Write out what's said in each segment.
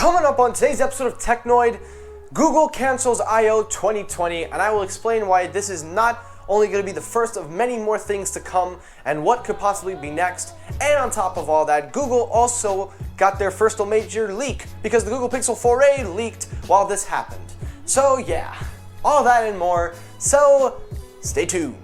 Coming up on today's episode of Technoid, Google cancels I/O 2020, and I will explain why this is not only going to be the first of many more things to come and what could possibly be next. And on top of all that, Google also got their first major leak because the Google Pixel 4a leaked while this happened. So yeah, all that and more, so stay tuned.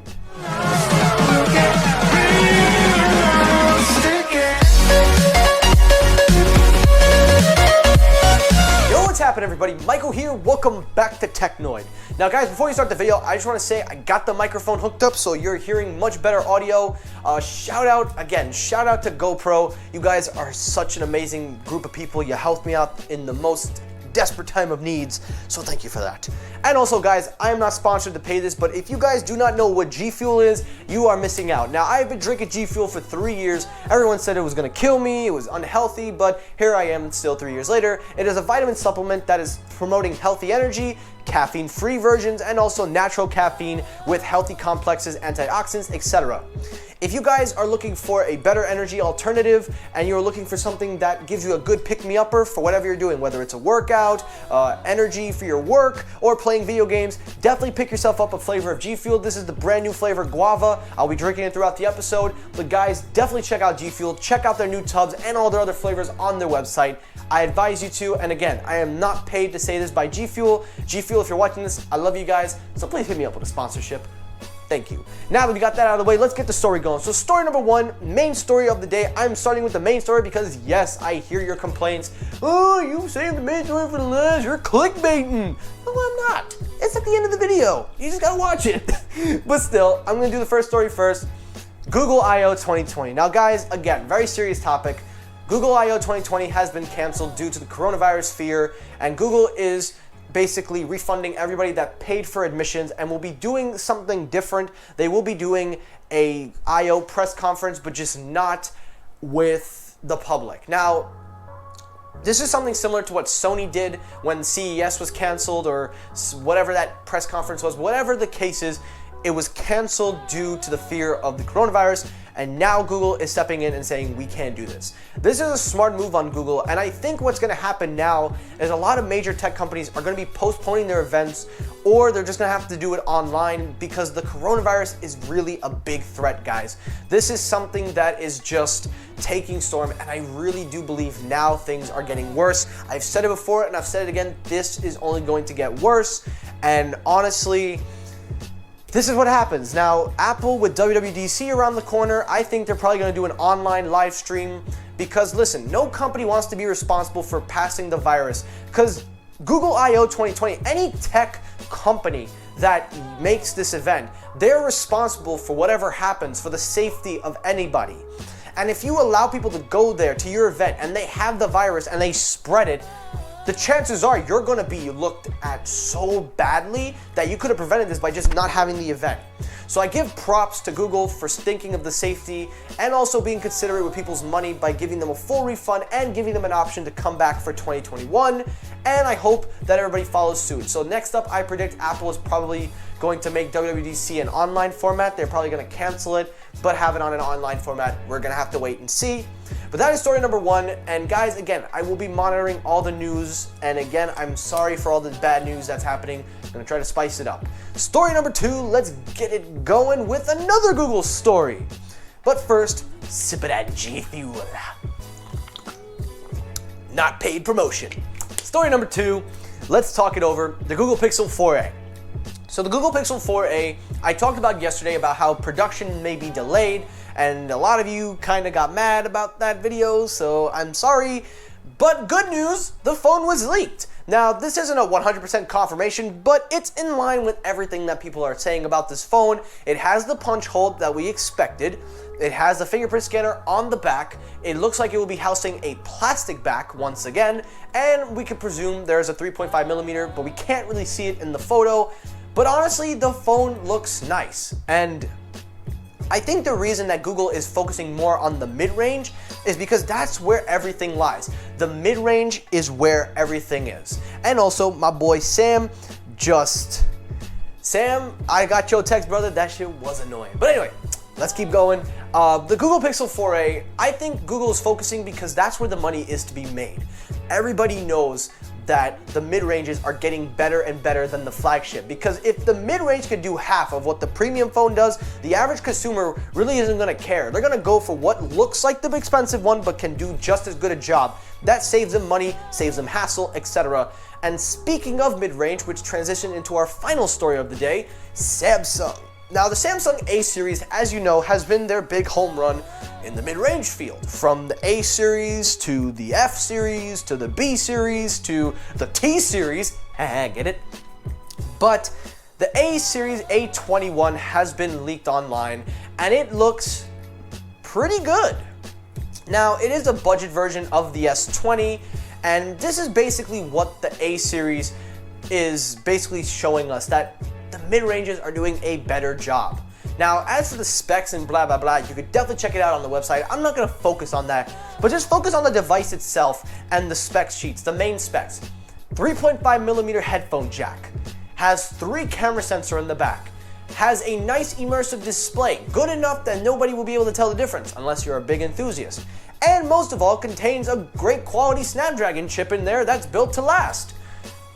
What's happening, everybody? Michael here. Welcome back to Technoid. Now guys, before we start the video, I just want to say I got the microphone hooked up so you're hearing much better audio. Shout out to GoPro. You guys are such an amazing group of people. You helped me out in the most desperate time of needs, so thank you for that. And also guys, I am not sponsored to pay this, but if you guys do not know what G Fuel is, you are missing out. Now, I've been drinking G Fuel for 3 years. Everyone said it was gonna kill me, it was unhealthy, but here I am still 3 years later. It is a vitamin supplement that is promoting healthy energy, caffeine-free versions, and also natural caffeine with healthy complexes, antioxidants, etc. If you guys are looking for a better energy alternative and you're looking for something that gives you a good pick-me-upper for whatever you're doing, whether it's a workout, energy for your work, or playing video games, definitely pick yourself up a flavor of G Fuel. This is the brand new flavor, Guava. I'll be drinking it throughout the episode, but guys, definitely check out G Fuel. Check out their new tubs and all their other flavors on their website. I advise you to, and again, I am not paid to say this by G Fuel. G Fuel, if you're watching this, I love you guys, so please hit me up with a sponsorship. Thank you. Now that we got that out of the way, let's get the story going. So story number one, main story of the day. I'm starting with the main story because yes, I hear your complaints. Oh, you saved the main story for the last, you're clickbaiting. No, I'm not. It's at the end of the video. You just gotta watch it. But still, I'm gonna do the first story first. Google I/O 2020. Now guys, again, very serious topic. Google I/O 2020 has been canceled due to the coronavirus fear, and Google is basically refunding everybody that paid for admissions and will be doing something different. They will be doing a I/O press conference, but just not with the public. Now, this is something similar to what Sony did when CES was canceled, or whatever that press conference was. Whatever the case is, it was canceled due to the fear of the coronavirus, and now Google is stepping in and saying we can't do this. This is a smart move on Google, and I think what's going to happen now is a lot of major tech companies are going to be postponing their events, or they're just going to have to do it online because the coronavirus is really a big threat, guys. This is something that is just taking storm, and I really do believe now things are getting worse. I've said it before and I've said it again, this is only going to get worse, and honestly, this is what happens. Now, Apple with WWDC around the corner, I think they're probably going to do an online live stream because, listen, no company wants to be responsible for passing the virus because Google I/O 2020, any tech company that makes this event, they're responsible for whatever happens for the safety of anybody. And if you allow people to go there to your event and they have the virus and they spread it, the chances are you're going to be looked at so badly that you could have prevented this by just not having the event. So I give props to Google for thinking of the safety and also being considerate with people's money by giving them a full refund and giving them an option to come back for 2021. And I hope that everybody follows suit. So next up, I predict Apple is probably going to make WWDC an online format. They're probably going to cancel it, but have it on an online format. We're going to have to wait and see. But that is story number one. And guys, again, I will be monitoring all the news. And again, I'm sorry for all the bad news that's happening. I'm going to try to spice it up. Story number two, let's get it going with another Google story. But first, sip of that G Fuel. Not paid promotion. Story number two, let's talk it over. The Google Pixel 4a. So the Google Pixel 4a, I talked about yesterday about how production may be delayed, and a lot of you kind of got mad about that video, so I'm sorry. But good news, the phone was leaked. Now, this isn't a 100% confirmation, but it's in line with everything that people are saying about this phone. It has the punch hole that we expected. It has the fingerprint scanner on the back. It looks like it will be housing a plastic back once again, and we could presume there's a 3.5 millimeter, but we can't really see it in the photo. But honestly, the phone looks nice, and I think the reason that Google is focusing more on the mid-range is because that's where everything lies. The mid-range is where everything is. And also, my boy Sam, I got your text, brother. That shit was annoying. But anyway, let's keep going. The Google Pixel 4a, I think Google is focusing because that's where the money is to be made. Everybody knows that the mid-ranges are getting better and better than the flagship, because if the mid-range could do half of what the premium phone does, the average consumer really isn't going to care. They're going to go for what looks like the expensive one but can do just as good a job. That saves them money, saves them hassle, etc. And speaking of mid-range, which transitioned into our final story of the day, Samsung. Now, the Samsung A series, as you know, has been their big home run in the mid-range field. From the A series to the F series to the B series to the T series. Get it? But the A series A21 has been leaked online and it looks pretty good. Now, it is a budget version of the S20, and this is basically what the A series is basically showing us, that the mid-ranges are doing a better job. Now, as for the specs and blah, blah, blah, you could definitely check it out on the website. I'm not gonna focus on that, but just focus on the device itself and the spec sheets, the main specs. 3.5mm headphone jack, has 3 camera sensor in the back, has a nice immersive display, good enough that nobody will be able to tell the difference unless you're a big enthusiast. And most of all, contains a great quality Snapdragon chip in there that's built to last.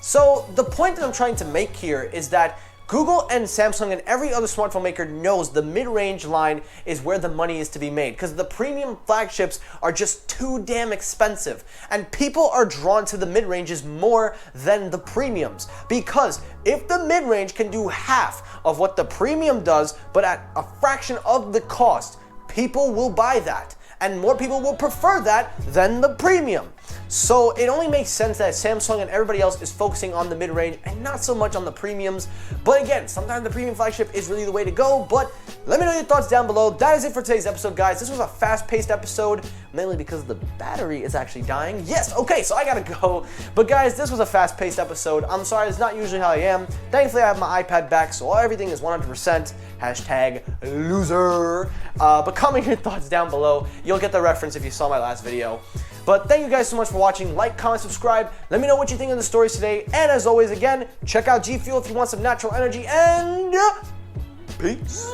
So the point that I'm trying to make here is that Google and Samsung and every other smartphone maker knows the mid-range line is where the money is to be made, because the premium flagships are just too damn expensive, and people are drawn to the mid-ranges more than the premiums, because if the mid-range can do half of what the premium does but at a fraction of the cost, people will buy that, and more people will prefer that than the premium. So it only makes sense that Samsung and everybody else is focusing on the mid-range and not so much on the premiums. But again, sometimes the premium flagship is really the way to go. But let me know your thoughts down below. That is it for today's episode, guys. This was a fast-paced episode, mainly because the battery is actually dying. Yes, okay, so I gotta go. But guys, this was a fast-paced episode. I'm sorry, it's not usually how I am. Thankfully, I have my iPad back, so everything is 100%. Hashtag loser. But comment your thoughts down below. You'll get the reference if you saw my last video. But thank you guys so much for watching. Like, comment, subscribe. Let me know what you think of the stories today. And as always, again, check out G Fuel if you want some natural energy. And peace.